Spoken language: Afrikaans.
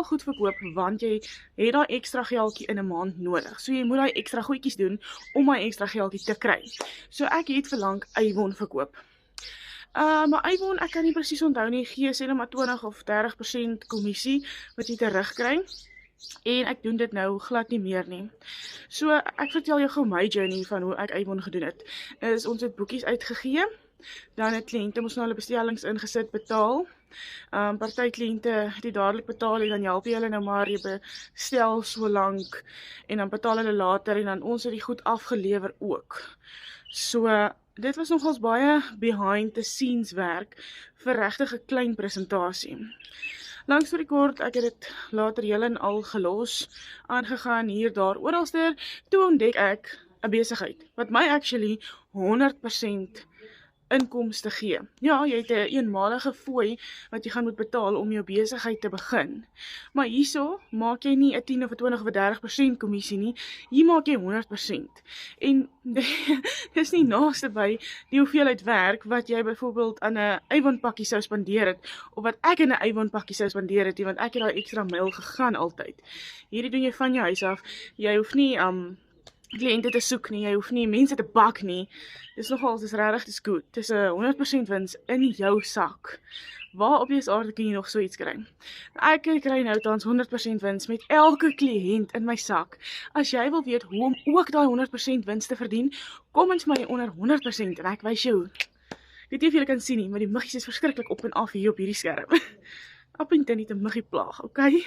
goed verkoop want jy het daai ekstra geldjie in 'n maand nodig. So jy moet daai ekstra goedjies doen om daai ekstra geldjie te kry. So ek het verlang Avon verkoop. Maar Avon, ek kan nie presies onthou nie, gee sê net maar 20 of 30% kommissie wat jy terugkry. En ek doen dit nou glad nie meer nie. So ek vertel jou gou my journey van hoe ek Avon gedoen het. Ons het boekies uitgegee. Dan het kliënte moes nou hulle bestellings ingesit betaal. Party kliënte het nie dadelik betaal en dan help jy hulle nou maar, jy bestel so lank en dan betaal hulle later en dan ons het die goed afgelewer ook. So dit was nogals baie behind the scenes werk vir regtig 'n klein presentasie. Langs voor die kort, ek het dit later heel en al gelos, aangegaan hier, daar, oralster, toe ontdek ek 'n besigheid wat my actually 100% inkomste gee. Ja, jy het 'n eenmalige fooi wat jy gaan moet betaal om jou besigheid te begin. Maar hierso maak jy nie 'n 10 of 'n 20 of 'n 30% kommissie nie. Hier maak jy 100%. En dis nie naaste by die hoeveelheid werk wat jy byvoorbeeld aan 'n Avon pakkie sou spandeer het of wat ek in 'n Avon pakkie sou spandeer het, want ek het daai ekstra myl gegaan altyd. Hierdie doen jy van jou huis af. Jy hoef nie kliënte te soek nie, jy hoef nie mense te bak nie. Dis regtig, dis goed. Dis 'n 100% wins in jou sak. Waar op die aarde kan jy nog so iets kry? Ek kry nou tans 100% wins met elke kliënt in my sak. As jy wil weet hoe om ook daai 100% wins te verdien, kom ons my onder 100% en ek wys jou. Ek weet nie of julle kan sien nie, maar die muggies is verskriklik op en af hier op hierdie skerm. Appington het 'n muggie plaag, okay?